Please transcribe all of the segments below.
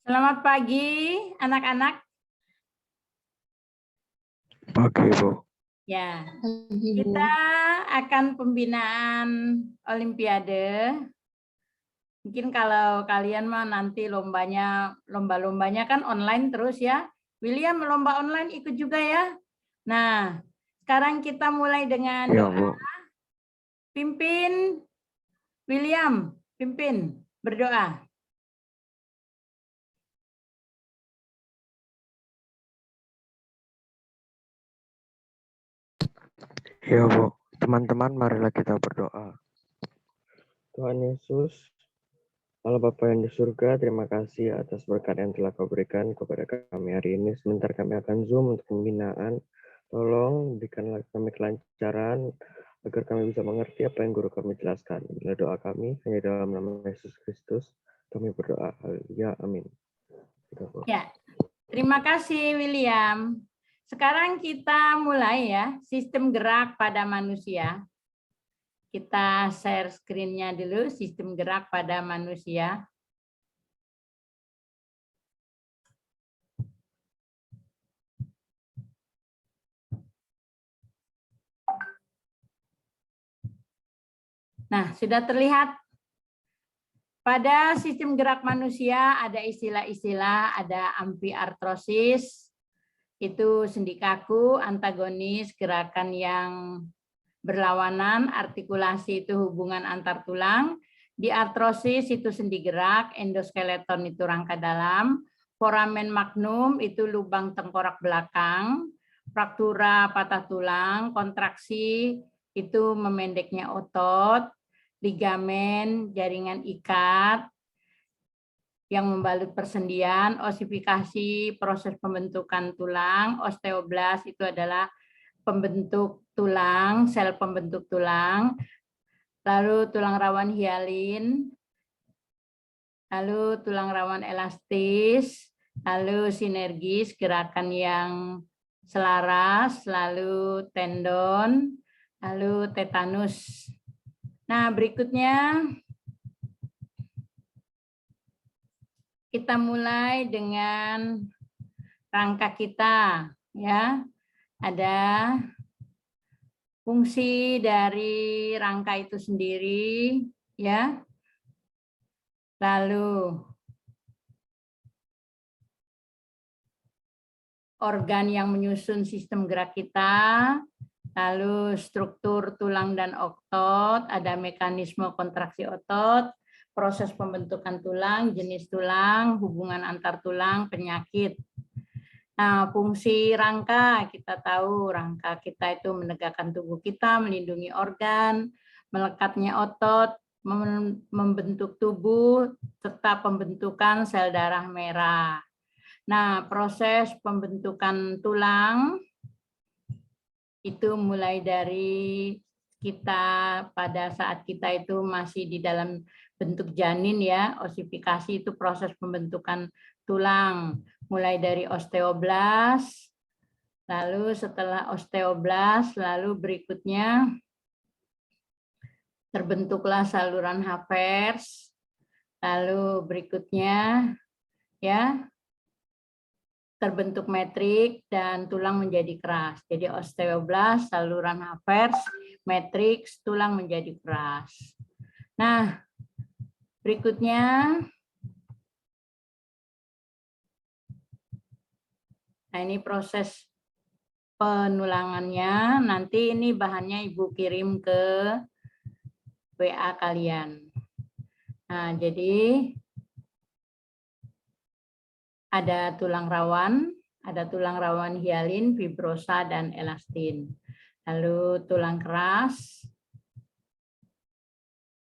Selamat pagi, anak-anak. Oke, Bu. Ya, kita akan pembinaan Olimpiade. Mungkin kalau kalian mah nanti lomba-lombanya kan online terus ya. William, lomba online ikut juga ya. Nah, sekarang kita mulai dengan Ya, doa. Bu. Pimpin, William, pimpin, berdoa. Ya, Bu. Teman-teman, marilah kita berdoa. Tuhan Yesus, Allah Bapa yang di surga, terima kasih atas berkat yang telah Kau berikan kepada kami hari ini. Sebentar kami akan Zoom untuk pembinaan. Tolong berikanlah kami kelancaran agar kami bisa mengerti apa yang guru kami jelaskan. Inilah doa kami, hanya dalam nama Yesus Kristus kami berdoa. Haleluya, amin. Ya, terima kasih William. Sekarang kita mulai ya, sistem gerak pada manusia. Kita share screen-nya dulu, sistem gerak pada manusia. Nah, sudah terlihat? Pada sistem gerak manusia ada istilah-istilah, ada amfiartrosis, itu sendi kaku, antagonis, gerakan yang berlawanan, artikulasi itu hubungan antar tulang, diartrosis itu sendi gerak, endoskeleton itu rangka dalam, foramen magnum itu lubang tengkorak belakang, fraktura patah tulang, kontraksi itu memendeknya otot, ligamen, jaringan ikat yang membalut persendian, osifikasi, proses pembentukan tulang, osteoblas itu adalah pembentuk tulang, sel pembentuk tulang, lalu tulang rawan hialin, lalu tulang rawan elastis, lalu sinergis, gerakan yang selaras, lalu tendon, lalu tetanus. Nah, berikutnya kita mulai dengan rangka kita, ya. Ada fungsi dari rangka itu sendiri, ya. Lalu organ yang menyusun sistem gerak kita, lalu struktur tulang dan otot, ada mekanisme kontraksi otot, proses pembentukan tulang, jenis tulang, hubungan antar tulang, penyakit. Nah, fungsi rangka, kita tahu rangka kita itu menegakkan tubuh kita, melindungi organ, melekatnya otot, membentuk tubuh, serta pembentukan sel darah merah. Nah, proses pembentukan tulang itu mulai dari kita pada saat kita itu masih di dalam bentuk janin ya, osifikasi itu proses pembentukan tulang, mulai dari osteoblas, lalu setelah osteoblas, lalu berikutnya terbentuklah saluran Havers, lalu berikutnya ya terbentuk metrik dan tulang menjadi keras. Jadi osteoblas, saluran Havers, matrix, tulang menjadi keras. Nah, berikutnya, nah ini proses penulangannya. Nanti ini bahannya Ibu kirim ke WA kalian. Nah, jadi ada tulang rawan hialin, fibrosa, dan elastin. Lalu tulang keras.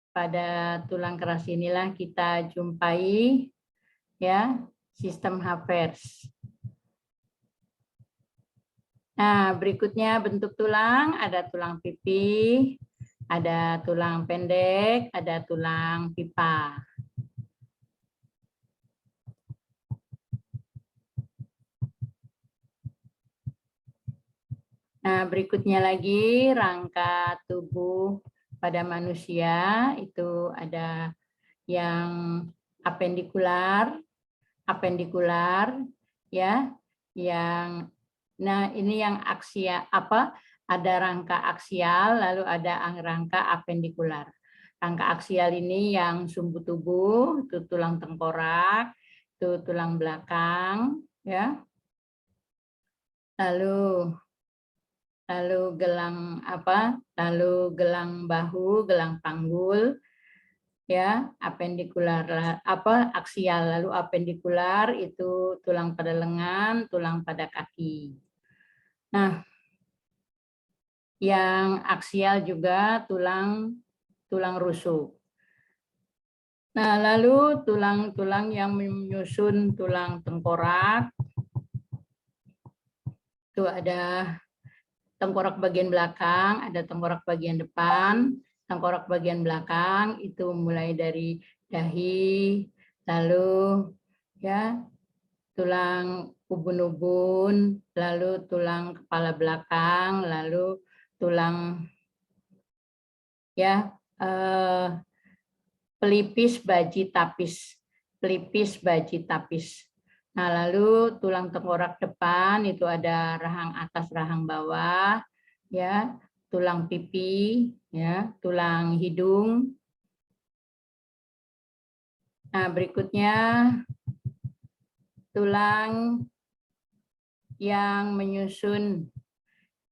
Pada tulang keras inilah kita jumpai ya sistem Havers. Nah, berikutnya bentuk tulang, ada tulang pipi, ada tulang pendek, ada tulang pipa. Nah, berikutnya lagi rangka tubuh pada manusia itu ada yang apendikular, apendikular, ya, yang ini yang aksial ada rangka aksial, lalu ada rangka apendikular. Rangka aksial ini yang sumbu tubuh, itu tulang tengkorak, itu tulang belakang, ya. Lalu gelang Lalu gelang bahu, gelang panggul, ya, apendikular aksial, lalu apendikular itu tulang pada lengan, tulang pada kaki. Nah, yang aksial juga tulang rusuk. Nah, lalu tulang-tulang yang menyusun tulang tengkorak itu ada tengkorak bagian belakang, ada tengkorak bagian depan. Tengkorak bagian belakang itu mulai dari dahi, lalu ya tulang ubun-ubun, lalu tulang kepala belakang, lalu tulang ya pelipis baji tapis. Nah, lalu tulang tengkorak depan itu ada rahang atas, rahang bawah, ya, tulang pipi, ya, tulang hidung. Nah, berikutnya tulang yang menyusun.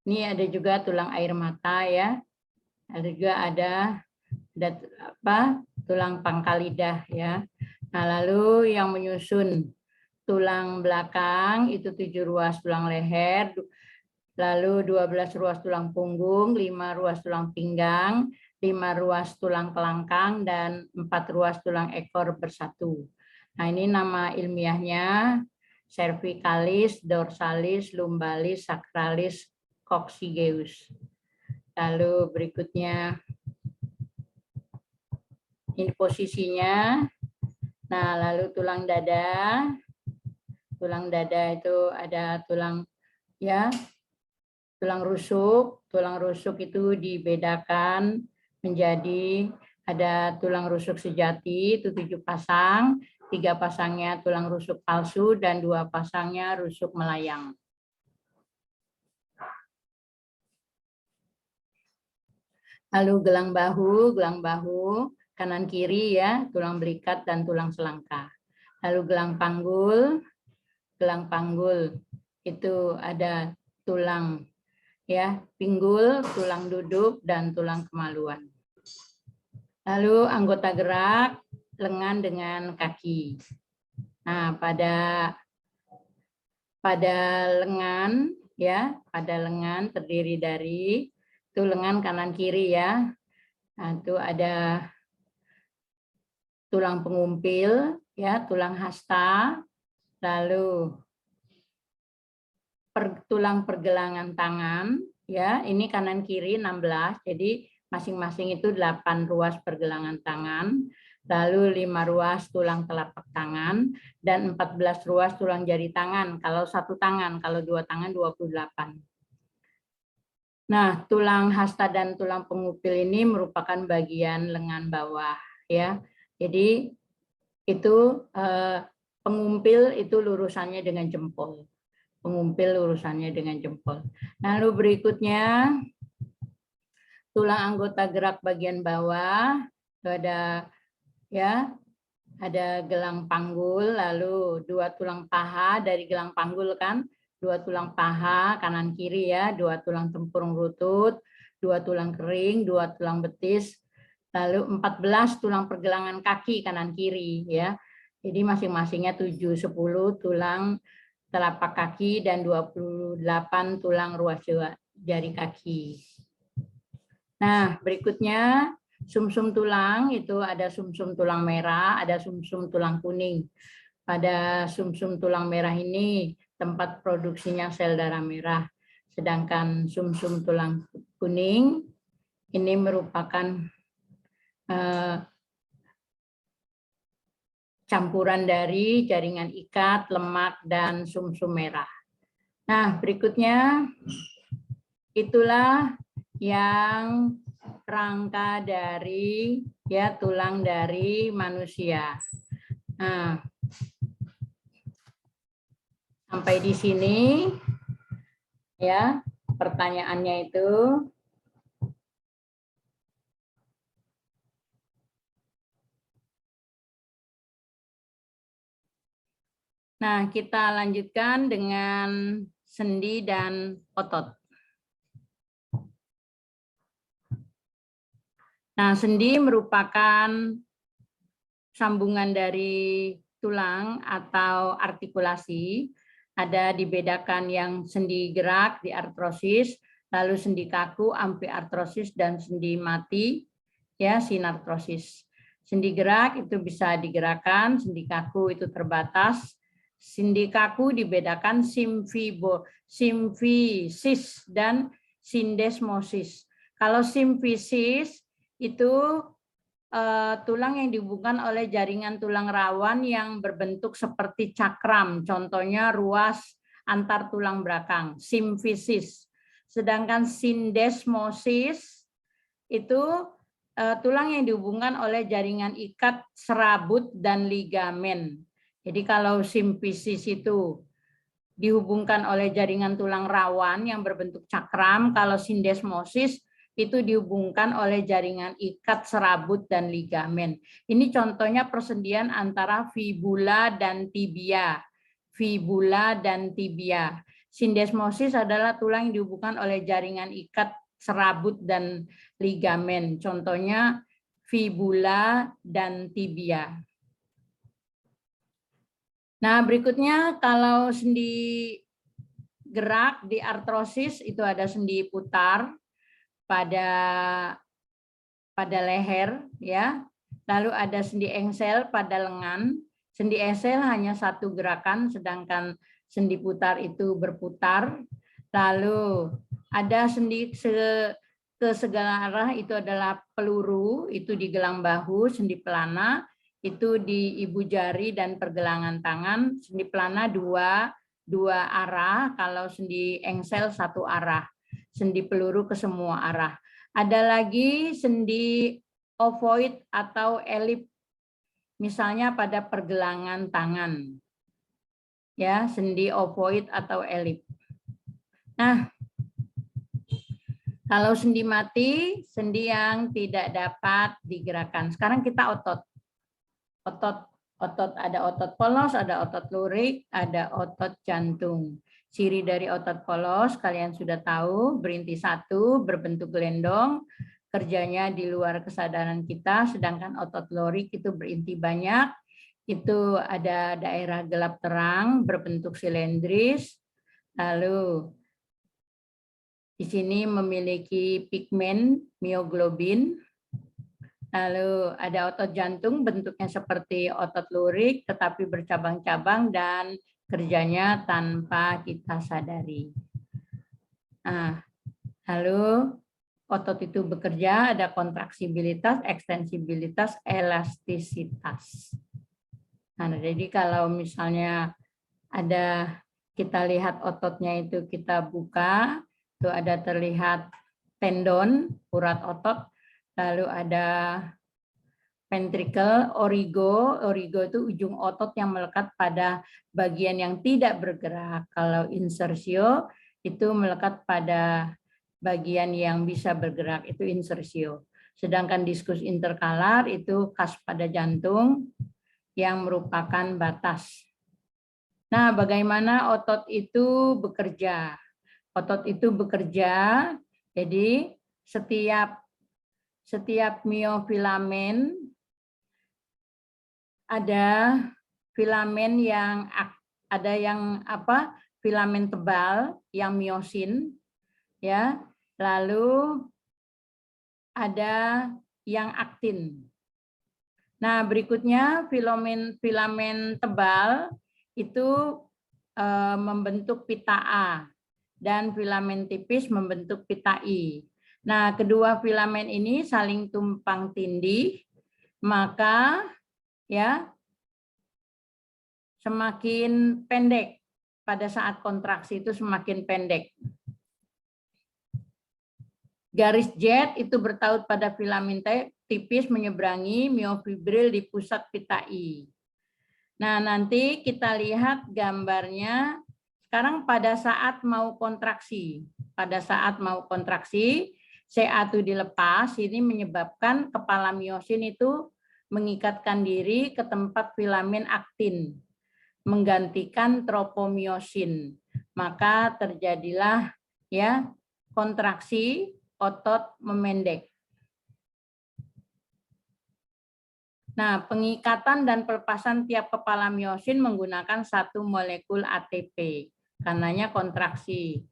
Ini ada juga tulang air mata, ya. Ada juga ada tulang pangkal lidah, ya. Nah, lalu yang menyusun tulang belakang itu 7 ruas tulang leher, lalu 12 ruas tulang punggung, 5 ruas tulang pinggang, 5 ruas tulang kelangkang, dan 4 ruas tulang ekor bersatu. Nah, ini nama ilmiahnya cervicalis, dorsalis, lumbalis, sacralis, coccygeus. Lalu berikutnya ini posisinya. Nah, lalu tulang dada. Tulang dada itu ada tulang rusuk. Tulang rusuk itu dibedakan menjadi ada tulang rusuk sejati itu 7 pasang, 3 pasangnya tulang rusuk palsu dan 2 pasangnya rusuk melayang. Lalu gelang bahu kanan kiri, ya, tulang belikat dan tulang selangka. Lalu gelang panggul itu ada tulang pinggul, tulang duduk, dan tulang kemaluan. Lalu anggota gerak lengan dengan kaki. Nah, pada lengan, ya, pada lengan terdiri dari itu lengan kanan kiri, ya. Nah, itu ada tulang pengumpil, ya, tulang hasta, lalu tulang pergelangan tangan, ya, ini kanan kiri 16, jadi masing-masing itu 8 ruas pergelangan tangan, lalu 5 ruas tulang telapak tangan, dan 14 ruas tulang jari tangan, kalau 1 tangan, kalau 2 tangan 28. Nah, tulang hasta dan tulang pengumpil ini merupakan bagian lengan bawah, ya. Jadi itu pengumpil itu lurusannya dengan jempol. Pengumpil urusannya dengan jempol. Lalu berikutnya tulang anggota gerak bagian bawah itu ada gelang panggul, lalu 2 tulang paha dari gelang panggul, kan, 2 tulang paha kanan kiri, ya, 2 tulang tempurung lutut, 2 tulang kering, 2 tulang betis, lalu 14 tulang pergelangan kaki kanan kiri, ya. Jadi masing-masingnya 7, 10 tulang telapak kaki dan 28 tulang ruas jari kaki. Nah, berikutnya sumsum tulang itu ada sumsum tulang merah, ada sumsum tulang kuning. Pada sumsum tulang merah ini tempat produksinya sel darah merah. Sedangkan sumsum tulang kuning ini merupakan campuran dari jaringan ikat, lemak, dan sumsum merah. Nah, berikutnya itulah yang rangka dari tulang dari manusia. Nah, Sampai di sini ya pertanyaannya itu. Nah, kita lanjutkan dengan sendi dan otot. Nah, sendi merupakan sambungan dari tulang atau artikulasi. Ada dibedakan yang sendi gerak, diartrosis, lalu sendi kaku, amfiartrosis, dan sendi mati, ya, sinartrosis. Sendi gerak itu bisa digerakkan, sendi kaku itu terbatas. Sendi kaku dibedakan simfisis dan sindesmosis. Kalau simfisis itu tulang yang dihubungkan oleh jaringan tulang rawan yang berbentuk seperti cakram, contohnya ruas antar tulang belakang, simfisis. Sedangkan sindesmosis itu tulang yang dihubungkan oleh jaringan ikat serabut dan ligamen. Jadi kalau simfisis itu dihubungkan oleh jaringan tulang rawan yang berbentuk cakram, kalau sindesmosis itu dihubungkan oleh jaringan ikat serabut dan ligamen. Ini contohnya persendian antara fibula dan tibia. Fibula dan tibia. Sindesmosis adalah tulang yang dihubungkan oleh jaringan ikat serabut dan ligamen. Contohnya fibula dan tibia. Nah, berikutnya kalau sendi gerak di artrosis itu ada sendi putar pada leher, ya. Lalu ada sendi engsel pada lengan. Sendi engsel hanya satu gerakan, sedangkan sendi putar itu berputar. Lalu ada sendi ke segala arah, itu adalah peluru, itu di gelang bahu, sendi pelana itu di ibu jari dan pergelangan tangan. Sendi pelana dua arah, kalau sendi engsel satu arah. Sendi peluru ke semua arah. Ada lagi sendi ovoid atau elip, misalnya pada pergelangan tangan. Ya, sendi ovoid atau elip. Nah, kalau sendi mati, sendi yang tidak dapat digerakkan. Sekarang kita otot. Otot ada otot polos, ada otot lurik, ada otot jantung. Ciri dari otot polos kalian sudah tahu, berinti satu, berbentuk gelendong, kerjanya di luar kesadaran kita, sedangkan otot lurik itu berinti banyak, itu ada daerah gelap terang, berbentuk silindris, lalu di sini memiliki pigmen mioglobin. Lalu ada otot jantung, bentuknya seperti otot lurik, tetapi bercabang-cabang dan kerjanya tanpa kita sadari. Nah, lalu otot itu bekerja, ada kontraksibilitas, ekstensibilitas, elastisitas. Nah, jadi kalau misalnya ada kita lihat ototnya itu kita buka, itu ada terlihat tendon, urat otot, lalu ada ventricle, origo itu ujung otot yang melekat pada bagian yang tidak bergerak. Kalau insersio itu melekat pada bagian yang bisa bergerak, itu insersio. Sedangkan diskus interkalar itu khas pada jantung yang merupakan batas. Nah, bagaimana otot itu bekerja? Otot itu bekerja, jadi setiap miofilamen ada filamen yang filamen tebal yang miosin, ya. Lalu ada yang aktin. Nah, berikutnya filamen tebal itu membentuk pita A dan filamen tipis membentuk pita I. Nah, kedua filamen ini saling tumpang tindih, maka ya semakin pendek pada saat kontraksi itu semakin pendek. Garis jet itu bertaut pada filamen tipis menyeberangi miofibril di pusat pita I. Nah, nanti kita lihat gambarnya Sekarang pada saat mau kontraksi, CA2 dilepas, ini menyebabkan kepala miosin itu mengikatkan diri ke tempat filamen aktin, menggantikan tropomiosin. Maka terjadilah ya kontraksi, otot memendek. Nah, pengikatan dan pelepasan tiap kepala miosin menggunakan satu molekul ATP. Karenanya kontraksi.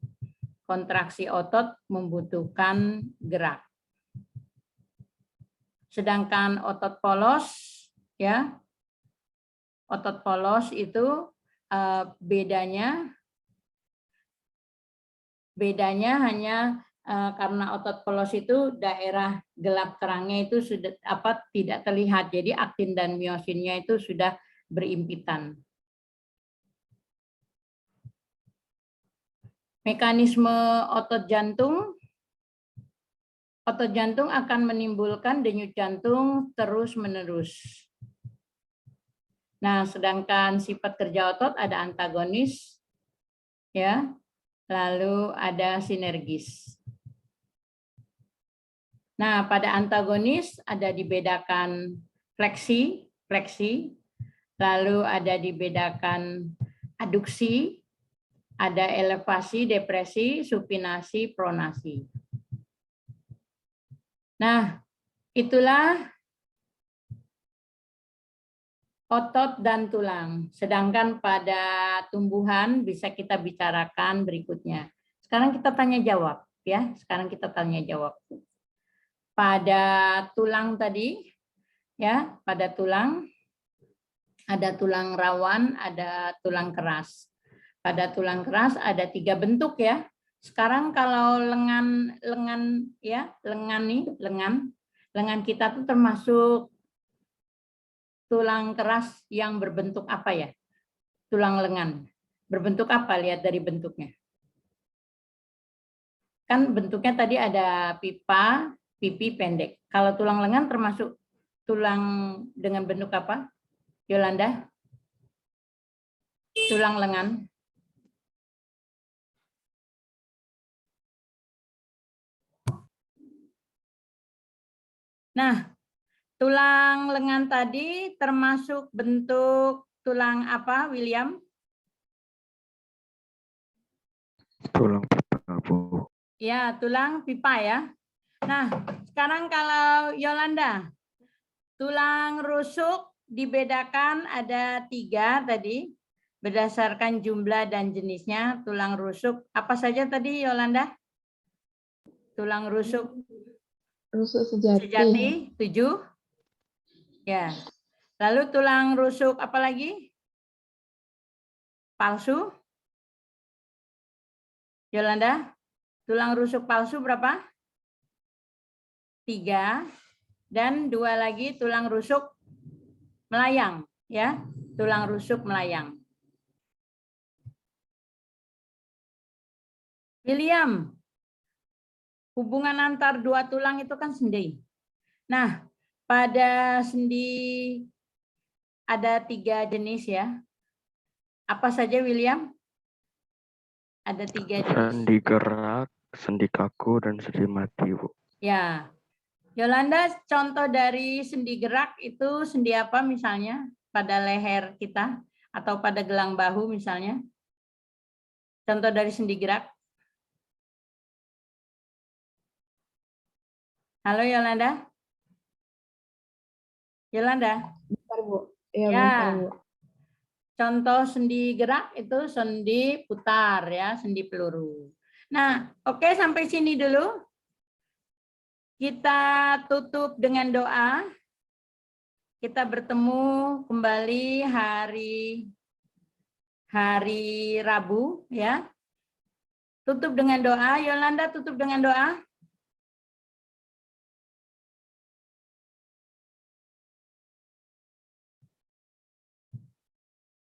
Kontraksi otot membutuhkan gerak. Sedangkan otot polos, ya, otot polos itu bedanya hanya karena otot polos itu daerah gelap terangnya itu sudah tidak terlihat, jadi aktin dan miosinnya itu sudah berimpitan. Mekanisme otot jantung akan menimbulkan denyut jantung terus-menerus. Nah, sedangkan sifat kerja otot ada antagonis, ya, lalu ada sinergis. Nah, pada antagonis ada dibedakan fleksi, lalu ada dibedakan aduksi, ada elevasi, depresi, supinasi, pronasi. Nah, itulah otot dan tulang. Sedangkan pada tumbuhan bisa kita bicarakan berikutnya. Sekarang kita tanya jawab, ya. Sekarang kita tanya jawab. Pada tulang tadi, ya, pada tulang ada tulang rawan, ada tulang keras. Pada tulang keras ada 3 bentuk, ya. Sekarang kalau lengan kita tuh termasuk tulang keras yang berbentuk apa, ya? Tulang lengan. Berbentuk apa? Lihat dari bentuknya. Kan bentuknya tadi ada pipa, pipi pendek. Kalau tulang lengan termasuk tulang dengan bentuk apa? Yolanda? Tulang lengan. Nah, tulang lengan tadi termasuk bentuk tulang apa, William? Tulang pipa, Bu. Ya, tulang pipa, ya. Nah, sekarang kalau Yolanda, tulang rusuk dibedakan ada 3 tadi, berdasarkan jumlah dan jenisnya. Tulang rusuk, apa saja tadi, Yolanda? Tulang rusuk. Rusuk sejati. 7. Ya. Lalu tulang rusuk apa lagi? Palsu. Yolanda, tulang rusuk palsu berapa? 3. Dan 2 lagi tulang rusuk melayang, ya. Tulang rusuk melayang. William, hubungan antar 2 tulang itu kan sendi. Nah, pada sendi ada 3 jenis, ya. Apa saja, William? Ada 3 jenis. Sendi gerak, sendi kaku, dan sendi mati, Bu. Ya. Yolanda, contoh dari sendi gerak itu sendi apa misalnya? Pada leher kita atau pada gelang bahu misalnya? Contoh dari sendi gerak. Halo Yolanda? Yolanda? Bentar, Bu. Ya, Ya. bentar, Bu. Contoh sendi gerak itu sendi putar, ya, sendi peluru. Nah, oke, sampai sini dulu. Kita tutup dengan doa. Kita bertemu kembali hari Rabu, ya. Tutup dengan doa. Yolanda, tutup dengan doa.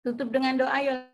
Tutup dengan doa, Yolanda.